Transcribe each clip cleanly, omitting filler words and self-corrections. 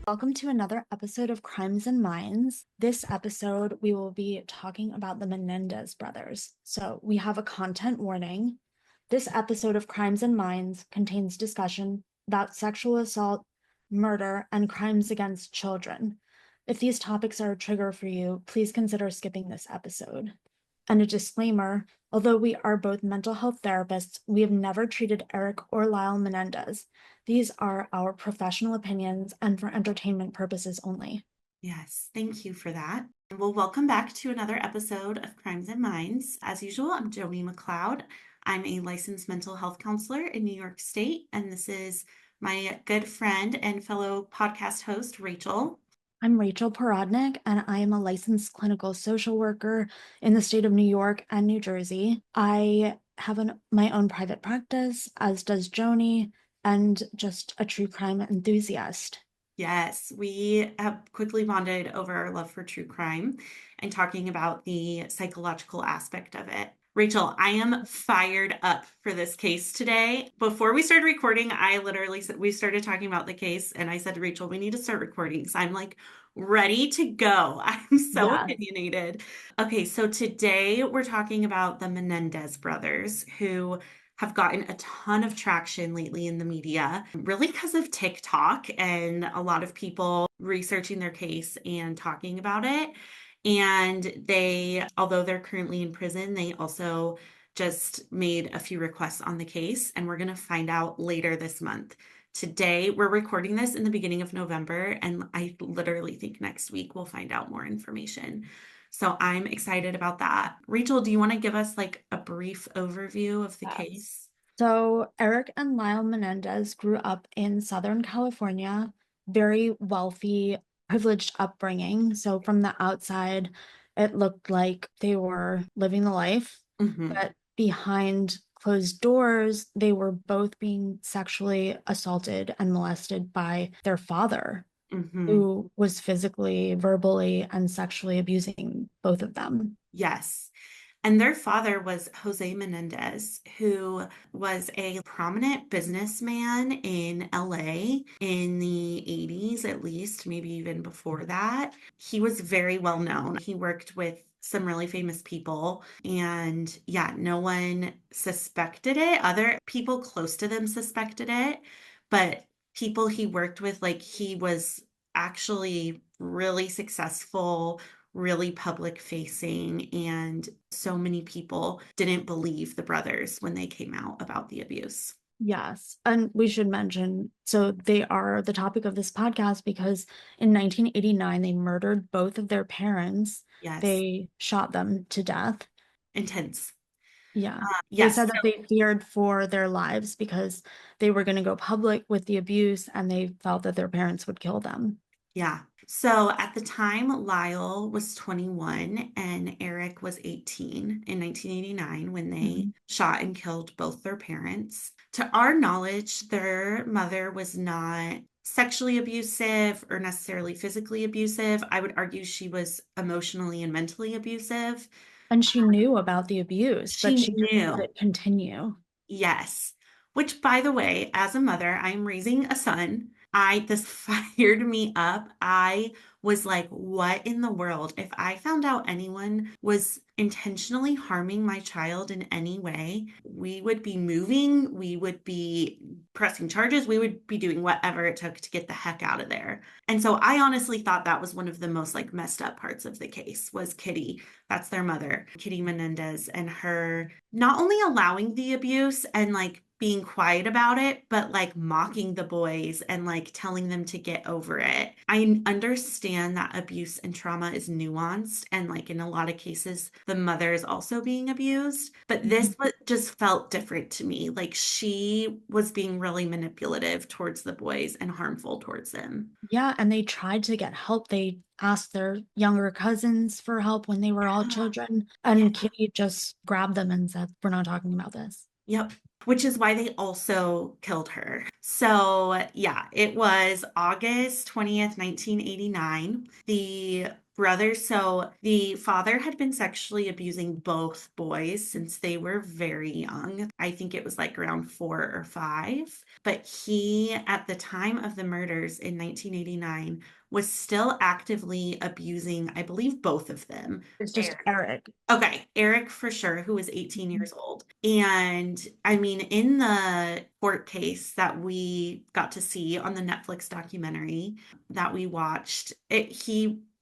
Welcome to another episode of Crimes and Minds. This episode, we will be talking about the Menendez brothers. So we have a content warning. This episode of Crimes and Minds contains discussion about sexual assault, murder, and crimes against children. If these topics are a trigger for you, please consider skipping this episode. And a disclaimer, although we are both mental health therapists, we have never treated Erik or Lyle Menendez. These are our professional opinions and for entertainment purposes only. Yes, thank you for that. Well, welcome back to another episode of Crimes and Minds. As usual, I'm Joni McLeod. I'm a licensed mental health counselor in New York State, and this is my good friend and fellow podcast host, Rachel. I'm Rachel Porodnik, and I am a licensed clinical social worker in the state of New York and New Jersey. I have my own private practice, as does Joni, and just a true crime enthusiast. Yes, we have quickly bonded over our love for true crime and talking about the psychological aspect of it. Rachel, I am fired up for this case today. Before we started recording, I literally said, we started talking about the case, and I said to Rachel, we need to start recording. So I'm like ready to go. I'm so Yeah. opinionated. Okay, so today we're talking about the Menendez brothers, who have gotten a ton of traction lately in the media, really because of TikTok and a lot of people researching their case and talking about it. And they, although they're currently in prison, they also just made a few requests on the case, and we're going to find out later this month. Today, we're recording this in the beginning of November, and I literally think next week we'll find out more information. So I'm excited about that. Rachel, do you want to give us like a brief overview of the case? So Erik and Lyle Menendez grew up in Southern California, very wealthy, privileged upbringing. So from the outside, it looked like they were living the life, Hmm. but behind closed doors, they were both being sexually assaulted and molested by their father, Hmm. who was physically, verbally, and sexually abusing both of them. Yes. And their father was Jose Menendez, who was a prominent businessman in LA in the 80s, at least, maybe even before that. He was very well known. He worked with some really famous people. And yeah, no one suspected it. Other people close to them suspected it. But people he worked with, like he was actually really successful, really public facing, and so many people didn't believe the brothers when they came out about the abuse. Yes. And we should mention, so they are the topic of this podcast because in 1989, they murdered both of their parents. Yes, They shot them to death. intense. Yeah. They Yes, said that they feared for their lives because they were going to go public with the abuse and they felt that their parents would kill them. yeah. So at the time, Lyle was 21 and Erik was 18 in 1989 when they Mhm. shot and killed both their parents. To our knowledge, their mother was not sexually abusive or necessarily physically abusive. I would argue she was emotionally and mentally abusive. And she knew about the abuse, but She she just let knew. it continue. Yes. Which, by the way, as a mother, I'm raising a son. This fired me up. I was like, what in the world? If I found out anyone was intentionally harming my child in any way, we would be moving, we would be pressing charges, we would be doing whatever it took to get the heck out of there. And so I honestly thought that was one of the most like messed up parts of the case was Kitty. That's their mother, Kitty Menendez, and her not only allowing the abuse and like being quiet about it, but like mocking the boys and like telling them to get over it. I understand that abuse and trauma is nuanced, and like in a lot of cases, the mother is also being abused, but Mhm. just felt different to me. Like she was being really manipulative towards the boys and harmful towards them. Yeah, and they tried to get help. They asked their younger cousins for help when they were all children, Yeah. and Kitty just grabbed them and said, "We're not talking about this." Yep. Which is why they also killed her. So, yeah, it was August 20th, 1989. The brothers. So the father had been sexually abusing both boys since they were very young. I think it was like around 4 or 5. But he, at the time of the murders in 1989, was still actively abusing, I believe, both of them. It's just Eric. Okay, Erik for sure, who was 18 Mhm. years old. And I mean, in the court case that we got to see on the Netflix documentary that we watched,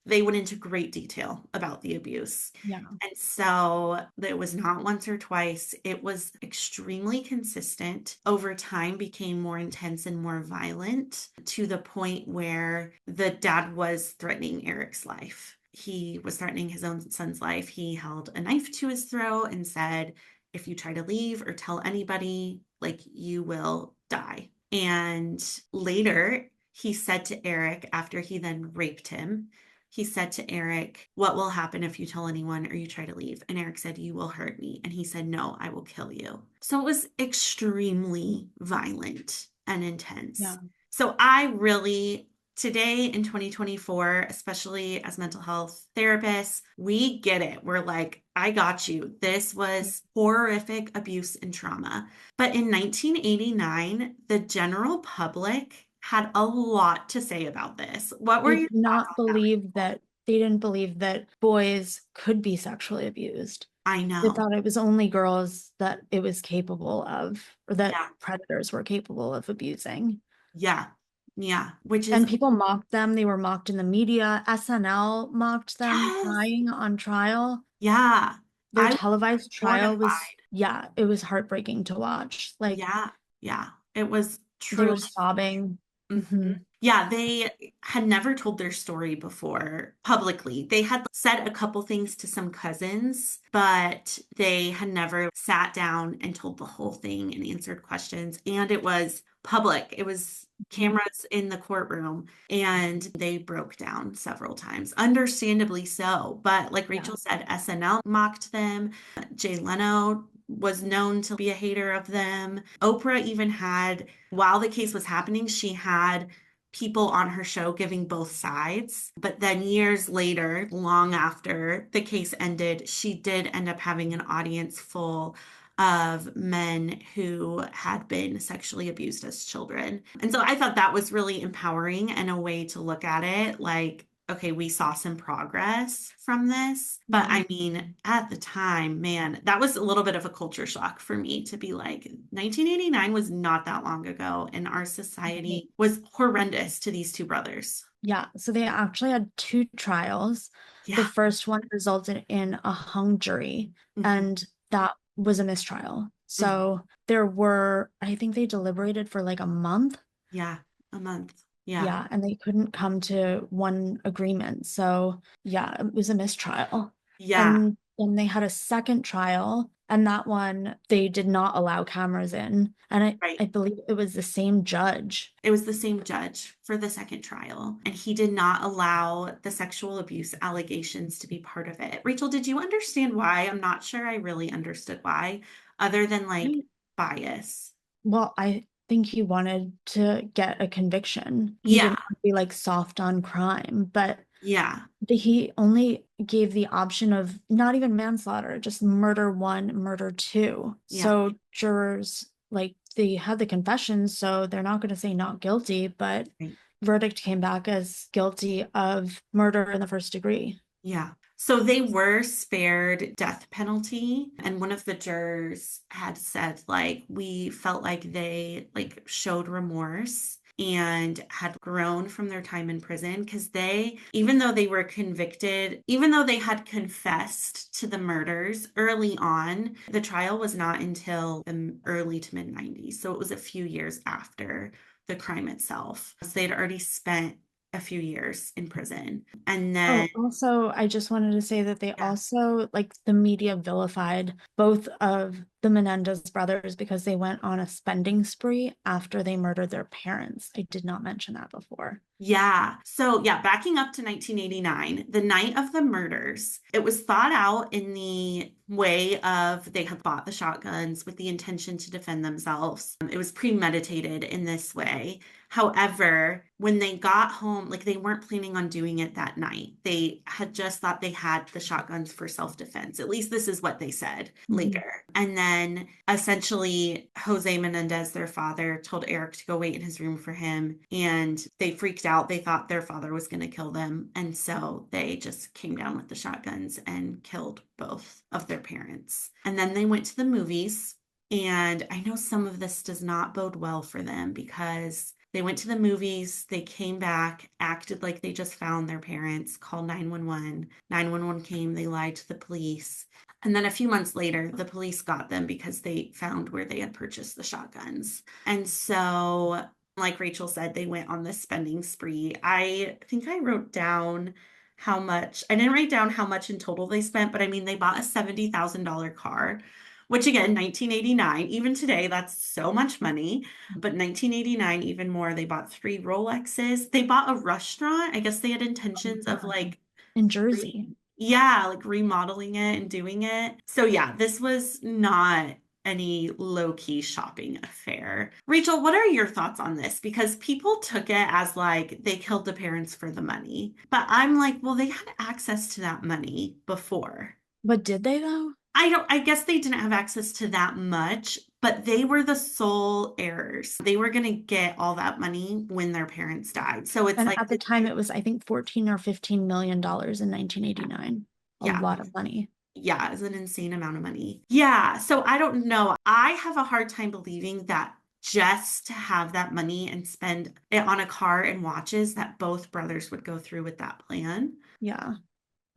they went into great detail about the abuse. Yeah. And so it was not once or twice. It was extremely consistent. Over time became more intense and more violent to the point where the dad was threatening Erik's life. He was threatening his own son's life. He held a knife to his throat and said, if you try to leave or tell anybody, like, you will die. And later, he said to Erik, after he then raped him, he said to Erik, what will happen if you tell anyone or you try to leave? And Erik said, you will hurt me. And he said, no, I will kill you. So it was extremely violent and intense. Yeah. So I really, today in 2024, especially as mental health therapists, we get it. We're like, I got you. This was horrific abuse and trauma. But in 1989, the general public had a lot to say about this. What were They your did thoughts not on that? believe that they didn't believe that boys could be sexually abused. I They know. thought it was only girls that it was capable of, or that Yeah. predators were capable of abusing. Yeah. Yeah. Which is, And people mocked them. They were mocked in the media. SNL mocked them yes. crying on trial. Yeah. Their I was televised trial was, mortified. yeah, it was heartbreaking to watch. Like Yeah. Yeah. It was they were truly. sobbing. Mhm. Hmm. Yeah, they had never told their story before publicly. They had said a couple things to some cousins, but they had never sat down and told the whole thing and answered questions. And it was public. It was cameras in the courtroom, and they broke down several times, understandably so. But like Yeah. Rachel said, SNL mocked them. Jay Leno was known to be a hater of them. Oprah even had, while the case was happening, she had people on her show giving both sides. But then years later, long after the case ended, she did end up having an audience full of men who had been sexually abused as children. And so I thought that was really empowering and a way to look at it like, okay, we saw some progress from this. But Yeah. I mean, at the time, man, that was a little bit of a culture shock for me to be like, 1989 was not that long ago, and our society was horrendous to these two brothers. Yeah, so they actually had two trials. The Yeah. first one resulted in a hung jury, Mhm. and that was a mistrial. Mhm. So there were, I think they deliberated for like a month. Yeah. A month. Yeah. Yeah, and they couldn't come to one agreement. So yeah, it was a mistrial. Yeah. And then they had a second trial, and that one they did not allow cameras in. And Right. I believe it was the same judge. It was the same judge for the second trial, and he did not allow the sexual abuse allegations to be part of it. Rachel, did you understand why? I'm not sure I really understood why, other than like bias. Well, I think he wanted to get a conviction. He Yeah. didn't want to be like soft on crime, but Yeah. he only gave the option of not even manslaughter, just murder one, murder two. Yeah. So jurors, like, they had the confessions, so they're not going to say not guilty, but Right. verdict came back as guilty of murder in the first degree. Yeah. So they were spared death penalty. And one of the jurors had said, like, we felt like they like showed remorse and had grown from their time in prison because they, even though they were convicted, even though they had confessed to the murders early on, the trial was not until the early to mid 90s. So it was a few years after the crime itself. So they'd already spent a few years in prison. And then, Oh, also, I just wanted to say that they yeah, also, like, the media vilified both of the Menendez brothers because they went on a spending spree after they murdered their parents. I did not mention that before. Yeah. So, yeah, backing up to 1989, the night of the murders, it was thought out in the way of they had bought the shotguns with the intention to defend themselves. It was premeditated in this way. However, when they got home, like they weren't planning on doing it that night. They had just thought they had the shotguns for self-defense. At least this is what they said Mhm. later. And then essentially, Jose Menendez, their father, told Erik to go wait in his room for him. And they freaked out. They thought their father was going to kill them. And so they just came down with the shotguns and killed both of their parents. And then they went to the movies. And I know some of this does not bode well for them because they went to the movies, they came back, acted like they just found their parents, called 911. 911 came, they lied to the police. And then a few months later, the police got them because they found where they had purchased the shotguns. And so, like Rachel said, they went on this spending spree. I think I wrote down how much, I didn't write down how much in total they spent, but I mean, they bought a $70,000 car, which again, 1989, even today, that's so much money. But 1989, even more, they bought three Rolexes. They bought a restaurant. I guess they had intentions of like, In Jersey. yeah, like remodeling it and doing it. So yeah, this was not any low-key shopping affair. Rachel, what are your thoughts on this? Because people took it as like they killed the parents for the money. But I'm like, well, they had access to that money before. But did they though? I guess they didn't have access to that much, but they were the sole heirs. They were going to get all that money when their parents died. So it's And like, at the time it was, I think, 14 or $15 million in 1989. A yeah, lot of money. yeah, is an insane amount of money. Yeah, so I don't know. I have a hard time believing that just to have that money and spend it on a car and watches that both brothers would go through with that plan. Yeah.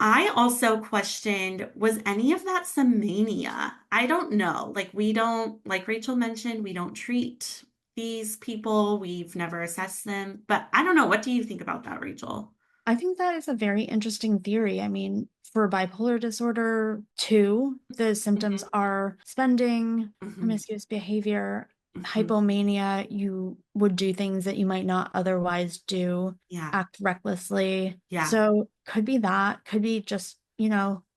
I also questioned, was any of that some mania? I don't know. Like, we don't, like Rachel mentioned, we don't treat these people, we've never assessed them. But I don't know. What do you think about that, Rachel? I think that is a very interesting theory. I mean, for bipolar disorder 2, the symptoms Hmm. are spending, Hmm. promiscuous behavior, Hmm. hypomania. You would do things that you might not otherwise do, Yeah. act recklessly. Yeah. So could be that, could be just,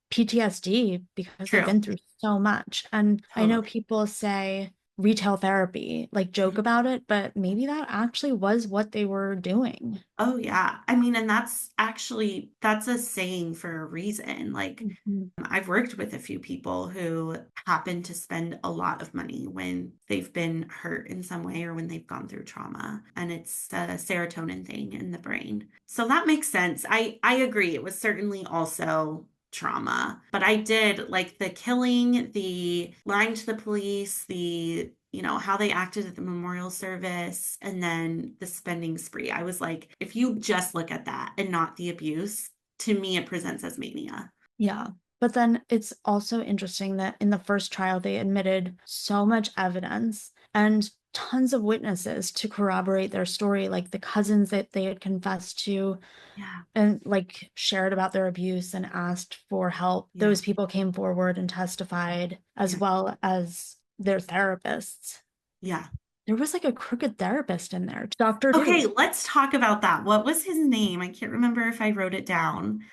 PTSD because they've True. been through so much. And I know Totally. people say retail therapy, like joke Mhm. about it, but maybe that actually was what they were doing. Oh yeah. I mean, and that's actually that's a saying for a reason. Like Mhm. I've worked with a few people who happen to spend a lot of money when they've been hurt in some way or when they've gone through trauma, and it's a serotonin thing in the brain. So that makes sense. I agree. It was certainly also trauma, but I did like the killing, the lying to the police, the how they acted at the memorial service, and then the spending spree. I was like, if you just look at that and not the abuse, to me, it presents as mania. Yeah. But then it's also interesting that in the first trial, they admitted so much evidence and tons of witnesses to corroborate their story, like the cousins that they had confessed to Yeah. and like shared about their abuse and asked for help. Yeah. Those people came forward and testified, as Yeah. well as their therapists. Yeah. There was like a crooked therapist in there, Dr. Okay, too. let's talk about that. What was his name? I can't remember if I wrote it down.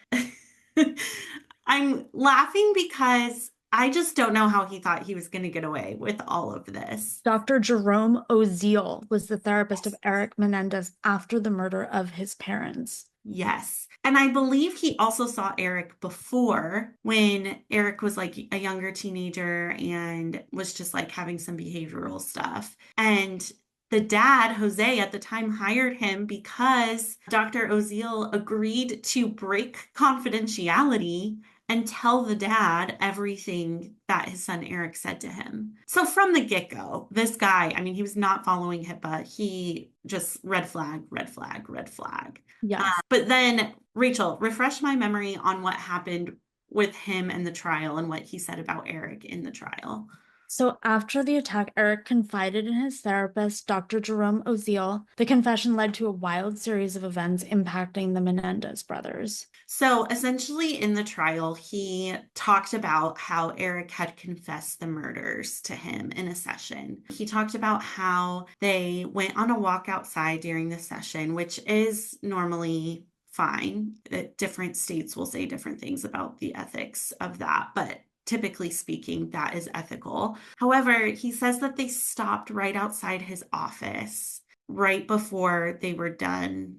I'm laughing because I just don't know how he thought he was going to get away with all of this. Dr. Jerome Oziel was the therapist of Yes. Eric Menendez after the murder of his parents. Yes. And I believe he also saw Erik before when Erik was like a younger teenager and was just like having some behavioral stuff. And the dad, Jose, at the time hired him because Dr. Oziel agreed to break confidentiality and tell the dad everything that his son Erik said to him. So from the get-go, this guy, I mean, he was not following HIPAA. He just red flag, red flag, red flag. Yes. But then, Rachel, refresh my memory on what happened with him and the trial and what he said about Erik in the trial. So after the attack, Erik confided in his therapist, Dr. Jerome Oziel. The confession led to a wild series of events impacting the Menendez brothers. So essentially, in the trial, he talked about how Erik had confessed the murders to him in a session. He talked about how they went on a walk outside during the session, which is normally fine. Different states will say different things about the ethics of that, but typically speaking, that is ethical. However, he says that they stopped right outside his office right before they were done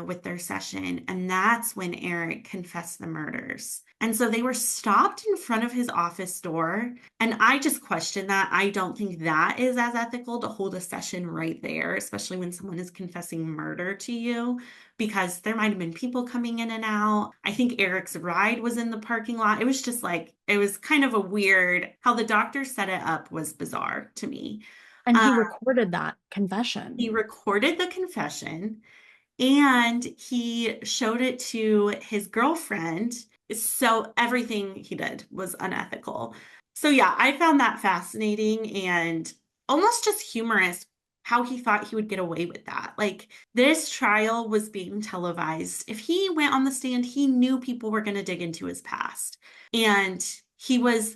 with their session. And that's when Erik confessed the murders. And so they were stopped in front of his office door. And I just question that. I don't think that is as ethical to hold a session right there, especially when someone is confessing murder to you, because there might have been people coming in and out. I think Erik's ride was in the parking lot. It was just like, it was kind of a weird, how the doctor set it up was bizarre to me. And Uh, he recorded that he confession. recorded the confession and he showed it to his girlfriend. So everything he did was unethical. So, yeah, I found that fascinating and almost just humorous how he thought he would get away with that. Like, this trial was being televised. If he went on the stand, he knew people were going to dig into his past. And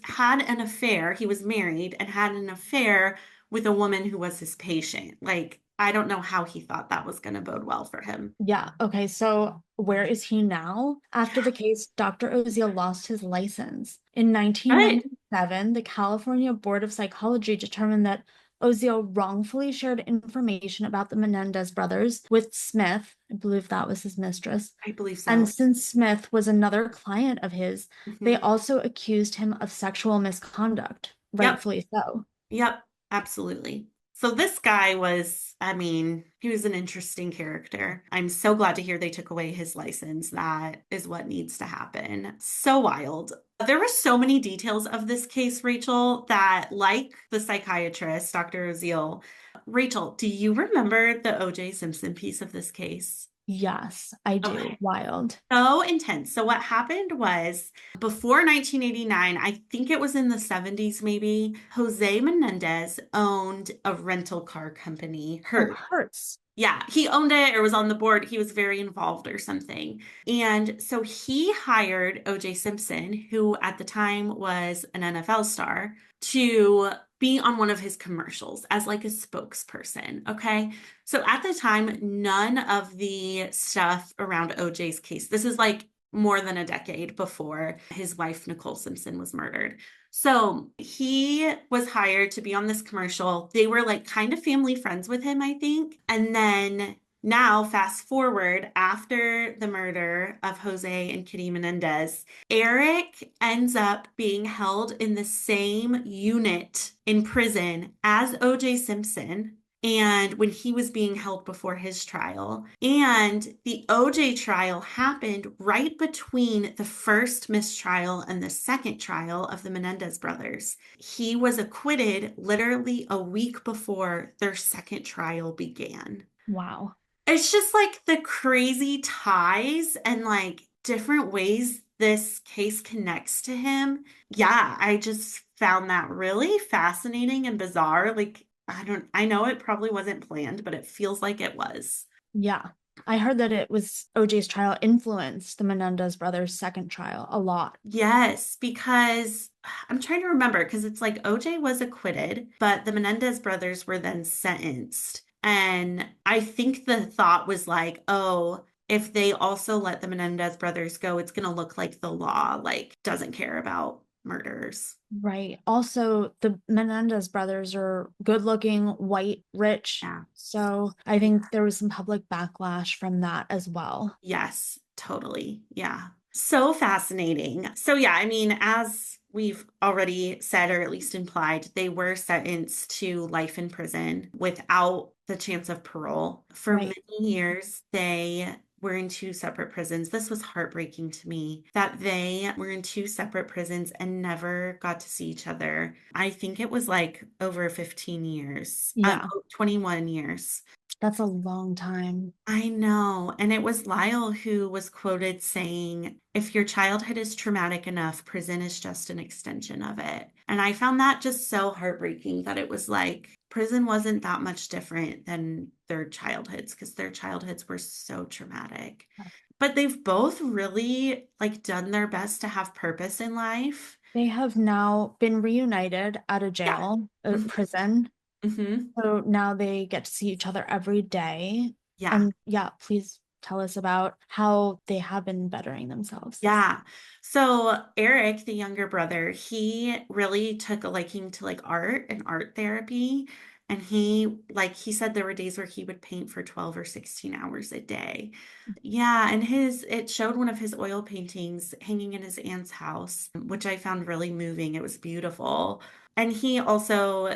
had an affair. He was married and had an affair with a woman who was his patient. Like, I don't know how he thought that was going to bode well for him. Yeah. Okay. So where is he now? After Yeah. the case, Dr. Oziel lost his license. In Good. 1997, the California Board of Psychology determined that Oziel wrongfully shared information about the Menendez brothers with Smith. I believe that was his mistress. I believe And so. since Smith was another client of his, they Mhm. also accused him of sexual misconduct, Yep. rightfully so. Yep. Absolutely. So this guy was, I mean, he was an interesting character. I'm so glad to hear they took away his license. That is what needs to happen. So wild. There were so many details of this case, Rachel, that like the psychiatrist, Dr. Oziel, Rachel, do you remember the O.J. Simpson piece of this case? Yes, I do. Okay. Wild. So intense. So what happened was before 1989, I think it was in the 70s maybe, Jose Menendez owned a rental car company, Oh, Hertz. hurts. Yeah, he owned it or was on the board. He was very involved or something. And so he hired OJ Simpson, who at the time was an NFL star, to be on one of his commercials as like a spokesperson. Okay. So at the time, none of the stuff around OJ's case, this is like more than a decade before his wife, Nicole Simpson, was murdered. So he was hired to be on this commercial. They were like kind of family friends with him, I think. And then now, fast forward after the murder of Jose and Kitty Menendez, Erik ends up being held in the same unit in prison as OJ Simpson. And when he was being held before his trial. And the OJ trial happened right between the first mistrial and the second trial of the Menendez brothers. He was acquitted literally a week before their second trial began. Wow. It's just like the crazy ties and like different ways this case connects to him. Yeah, I just found that really fascinating and bizarre. Like, I know it probably wasn't planned, but it feels like it was. Yeah. I heard that it was OJ's trial influenced the Menendez brothers' second trial a lot. Yes, because I'm trying to remember because it's like OJ was acquitted, but the Menendez brothers were then sentenced. And I think the thought was like, oh, if they also let the Menendez brothers go, it's going to look like the law like doesn't care about murders. Right. Also, the Menendez brothers are good looking, white, rich. Yeah. So I Yeah. think there was some public backlash from that as well. Yes, totally. Yeah. So fascinating. So, yeah, I mean, as we've already said, or at least implied, they were sentenced to life in prison without the chance of parole. For Right. many years, they were in two separate prisons. This was heartbreaking to me that they were in two separate prisons and never got to see each other. I think it was like over 15 years, Yeah. 21 years. That's a long time. I know. And it was Lyle who was quoted saying, if your childhood is traumatic enough, prison is just an extension of it. And I found that just so heartbreaking that it was like prison wasn't that much different than their childhoods because their childhoods were so traumatic. But they've both really like done their best to have purpose in life. They have now been reunited at a Yeah. jail, a Mhm. prison. Mhm. So now they get to see each other every day. Yeah. And yeah, please tell us about how they have been bettering themselves. Yeah. So Eric, the younger brother, he really took a liking to like art and art therapy. And he said there were days where he would paint for 12 or 16 hours a day. Yeah. And it showed one of his oil paintings hanging in his aunt's house, which I found really moving. It was beautiful. And he also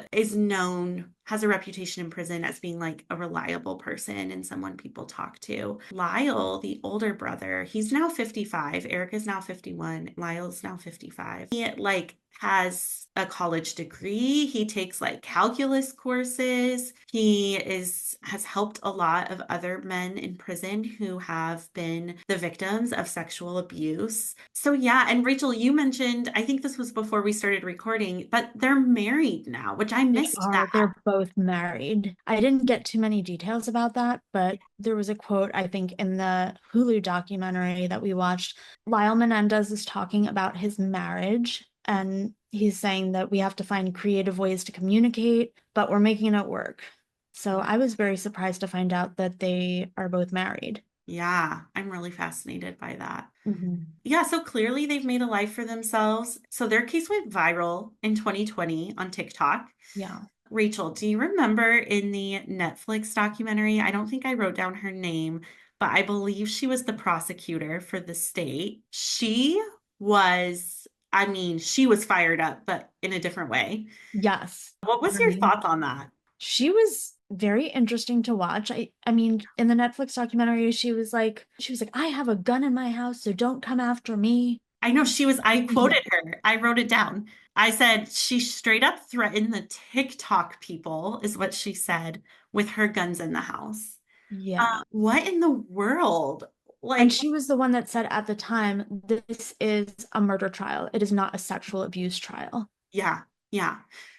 has a reputation in prison as being like a reliable person and someone people talk to. Lyle, the older brother, he's now 55. Eric is now 51. Lyle's now 55. He like has a college degree. He takes like calculus courses. Has helped a lot of other men in prison who have been the victims of sexual abuse. So yeah, and Rachel, you mentioned, I think this was before we started recording, but they're married now, which I They missed are. that. They're both married. I didn't get too many details about that, but there was a quote, I think, in the Hulu documentary that we watched. Lyle Menendez is talking about his marriage, and he's saying that we have to find creative ways to communicate, but we're making it work. So I was very surprised to find out that they are both married. Yeah, I'm really fascinated by that. Mhm. Yeah, so clearly they've made a life for themselves. So their case went viral in 2020 on TikTok. Yeah. Rachel, do you remember in the Netflix documentary? I don't think I wrote down her name, but I believe she was the prosecutor for the state. She was fired up, but in a different way. Yes. What was I your mean, thoughts on that? she was very interesting to watch. I mean, in the Netflix documentary, she was like, I have a gun in my house, so don't come after me. I know I Yeah. quoted her. I wrote it down. I said she straight up threatened the TikTok people, is what she said, with her guns in the house. Yeah. What in the world? And Like, she was the one that said at the time, this is a murder trial. It is not a sexual abuse trial. yeah, yeah.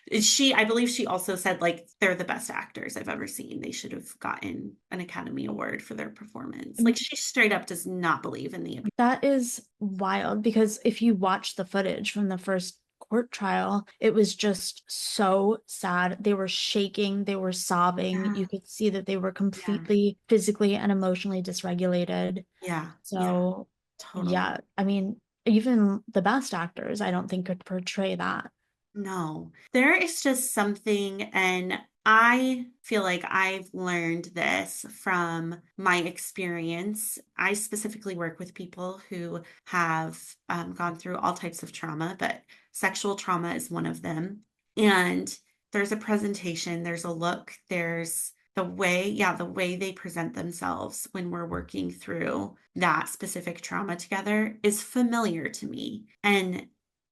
I believe she also said, like, they're the best actors I've ever seen. They should have gotten an Academy Award for their performance. Like, And she straight up does not believe in the abuse. that is wild because if you watch the footage from the first court trial, it was just so sad. They were shaking, they were sobbing. Yeah, You could see that they were yeah, completely physically and emotionally dysregulated. yeah, yeah, So, totally. yeah, I mean, even the best actors, I don't think could portray that. No, there is just something, and I feel like I've learned this from my experience. I specifically work with people who have gone through all types of trauma, but sexual trauma is one of them. And there's a presentation, there's a look, there's the way they present themselves when we're working through that specific trauma together is familiar to me. And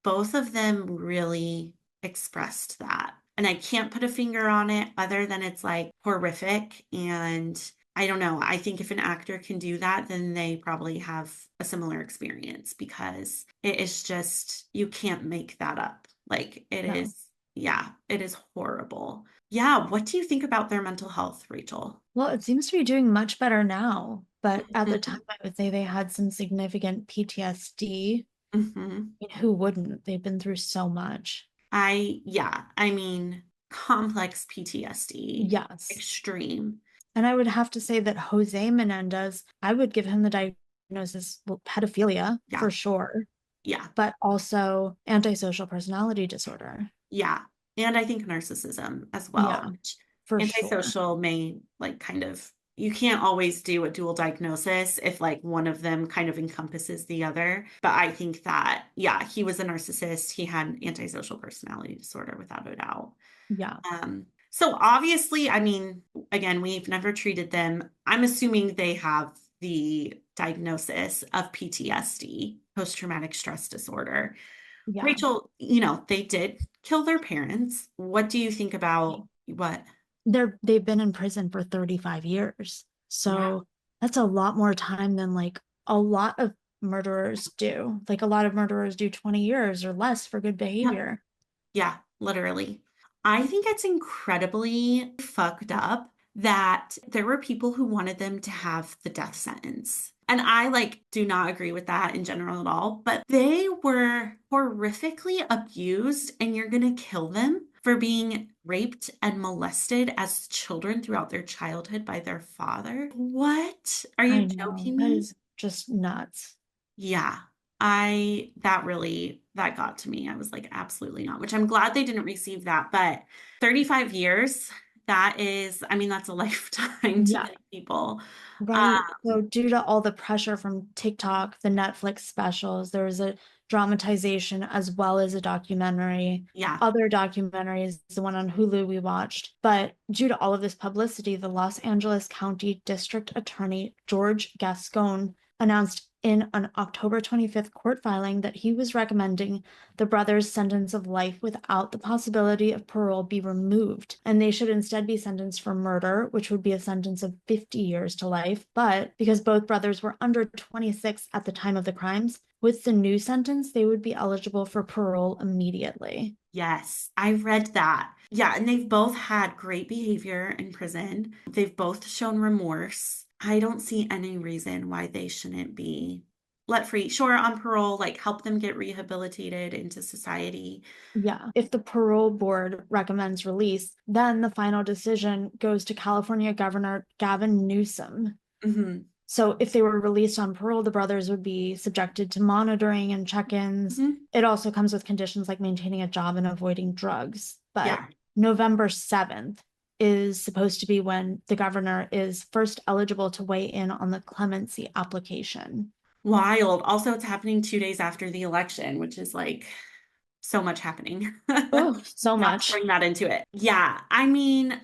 both of them really expressed that. And I can't put a finger on it other than it's like horrific. And I don't know. I think if an actor can do that, then they probably have a similar experience because it is just, you can't make that up. Like it No. is, yeah, it is horrible. Yeah. What do you think about their mental health, Rachel? Well, it seems to be doing much better now, but at the Mhm. time, I would say they had some significant PTSD. Mhm. I mean, who wouldn't? They've been through so much. Yeah, I mean, complex PTSD, Yes. extreme. And I would have to say that Jose Menendez, I would give him the diagnosis, well, pedophilia Yeah, for sure, yeah. but also antisocial personality disorder. Yeah. And I think narcissism as well, Yeah, which for sure. antisocial may like kind of, you can't always do a dual diagnosis if like one of them kind of encompasses the other. But I think that, yeah, he was a narcissist. He had antisocial personality disorder without a doubt. Yeah, So obviously, I mean, again, we've never treated them. I'm assuming they have the diagnosis of PTSD, post-traumatic stress disorder. yeah. Rachel, they did kill their parents. What do you think about what? They've been in prison for 35 years. Yeah. So that's a lot more time than like a lot of murderers do. Like a lot of murderers do 20 years or less for good Yeah. behavior. Yeah, literally. I think it's incredibly fucked up that there were people who wanted them to have the death sentence. And I like do not agree with that in general at all, but they were horrifically abused and you're going to kill them for being raped and molested as children throughout their childhood by their father. What? Are you I know. joking That me? is just nuts. Yeah, that got to me. I was like, absolutely not, which I'm glad they didn't receive that. But 35 years, that is, I mean, that's a lifetime to Yeah. many people. Right. So due to all the pressure from TikTok, the Netflix specials, there was a dramatization as well as a documentary. Yeah. Other documentaries, the one on Hulu we watched. But due to all of this publicity, the Los Angeles County District Attorney George Gascon announced in an October 25th court filing that he was recommending the brothers' sentence of life without the possibility of parole be removed, and they should instead be sentenced for murder, which would be a sentence of 50 years to life. But because both brothers were under 26 at the time of the crimes, with the new sentence, they would be eligible for parole immediately. Yes, I read that. Yeah, and they've both had great behavior in prison. They've both shown remorse. I don't see any reason why they shouldn't be let free. Sure, on parole, like help them get rehabilitated into society. Yeah. If the parole board recommends release, then the final decision goes to California Governor Gavin Newsom. Hmm. So if they were released on parole, the brothers would be subjected to monitoring and check-ins. Hmm. It also comes with conditions like maintaining a job and avoiding drugs. But Yeah. November 7th is supposed to be when the governor is first eligible to weigh in on the clemency application. Wild. Also, it's happening 2 days after the election, which is like so much happening. Oh, so Not to much. bring that into it. Yeah. I mean,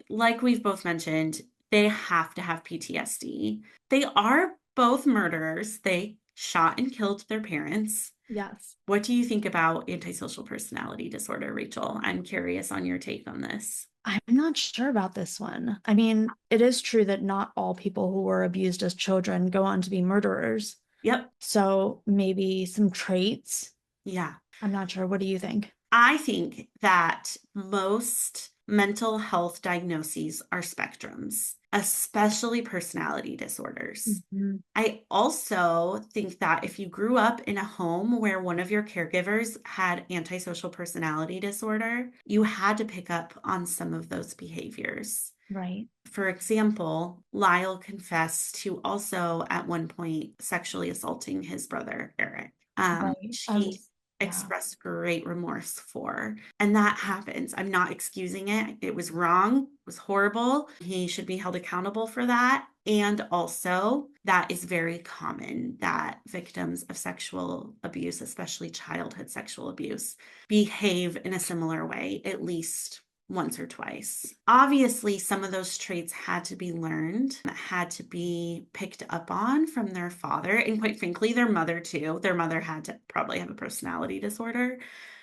like we've both mentioned, they have to have PTSD. They are both murderers. They shot and killed their parents. Yes. What do you think about antisocial personality disorder, Rachel? I'm curious on your take on this. I'm not sure about this one. I mean, it is true that not all people who were abused as children go on to be murderers. Yep. So maybe some traits. Yeah. I'm not sure. What do you think? I think that most mental health diagnoses are spectrums, especially personality disorders. Mhm. I also think that if you grew up in a home where one of your caregivers had antisocial personality disorder, you had to pick up on some of those behaviors. Right. For example, Lyle confessed to also at one point sexually assaulting his brother, Eric, Right. which I he was, yeah. expressed great remorse for. And that happens. I'm not excusing it. It was wrong, it was horrible. He should be held accountable for that. And also, that is very common that victims of sexual abuse, especially childhood sexual abuse, behave in a similar way, at least once or twice. Obviously, some of those traits had to be learned, had to be picked up on from their father, and quite frankly, their mother too. Their mother had to probably have a personality disorder.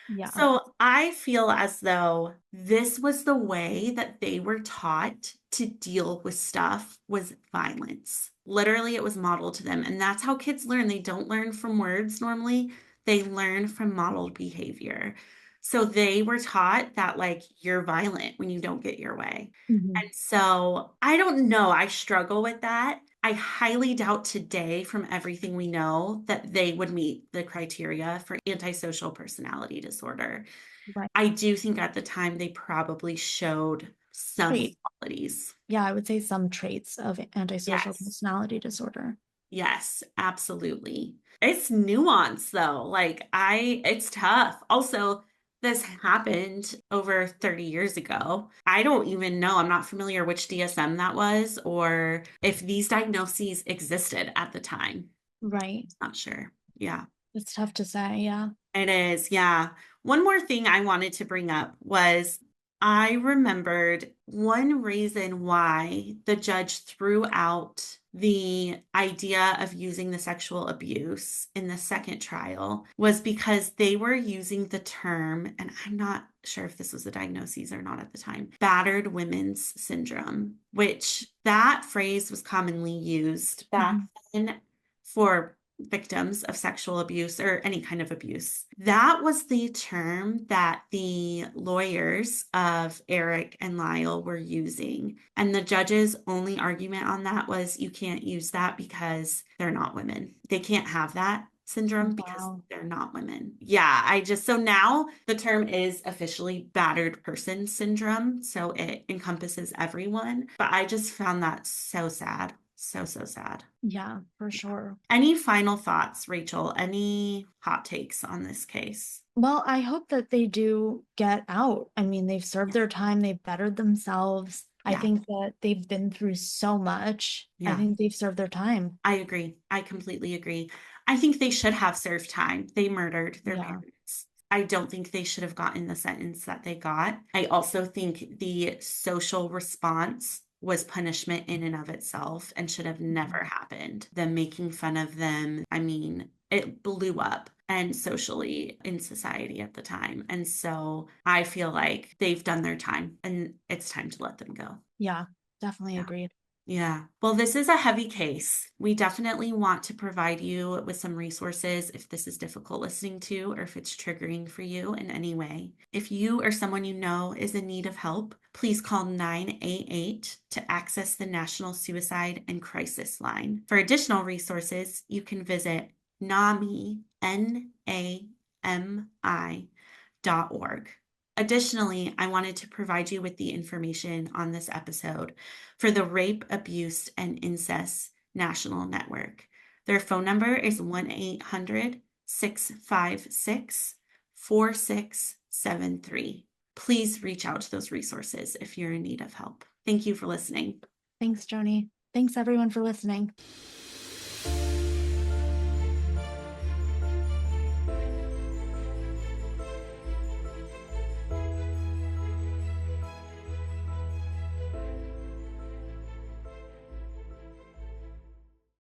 Yeah. So I feel as though this was the way that they were taught to deal with stuff was violence. Literally, it was modeled to them. And that's how kids learn. They don't learn from words normally, they learn from modeled behavior. So they were taught that, like, you're violent when you don't get your way. Mhm. And so I don't know. I struggle with that. I highly doubt today, from everything we know, that they would meet the criteria for antisocial personality disorder. Right. I do think at the time they probably showed some Trait. qualities. Yeah, I would say some traits of antisocial Yes. personality disorder. Yes, absolutely. It's nuance though. It's tough. Also, this happened over 30 years ago. I don't even know. I'm not familiar which DSM that was or if these diagnoses existed at the time. Right. Not sure. Yeah. It's tough to say. Yeah. It is, yeah. One more thing I wanted to bring up was I remembered one reason why the judge threw out the idea of using the sexual abuse in the second trial was because they were using the term, and I'm not sure if this was a diagnosis or not at the time, battered women's syndrome, which that phrase was commonly used back Mhm. then for victims of sexual abuse or any kind of abuse. That was the term that the lawyers of Erik and Lyle were using. And the judge's only argument on that was you can't use that because they're not women. They can't have that syndrome because Wow. they're not women. Yeah, so now the term is officially battered person syndrome. So it encompasses everyone. But I just found that so sad. So, so sad. Yeah, for sure. Any final thoughts, Rachel? Any hot takes on this case? Well, I hope that they do get out. I mean, they've served their time, they've bettered themselves. I Yeah, think that they've been through so much. I yeah, think they've served their time. I agree. I completely agree. I think they should have served time. They murdered their Yeah. parents. I don't think they should have gotten the sentence that they got. I also think the social response was punishment in and of itself and should have never Mhm. happened. Them making fun of them, I mean, it blew up and socially in society at the time. And so I feel like they've done their time and it's time to let them go. Yeah, definitely Yeah. agreed. Yeah. Well, this is a heavy case. We definitely want to provide you with some resources if this is difficult listening to or if it's triggering for you in any way. If you or someone you know is in need of help, please call 988 to access the National Suicide and Crisis Line. For additional resources, you can visit NAMI, NAMI.org. Additionally, I wanted to provide you with the information on this episode for the Rape, Abuse, and Incest National Network. Their phone number is 1-800-656-4673. Please reach out to those resources if you're in need of help. Thank you for listening. Thanks, Joni. Thanks, everyone, for listening.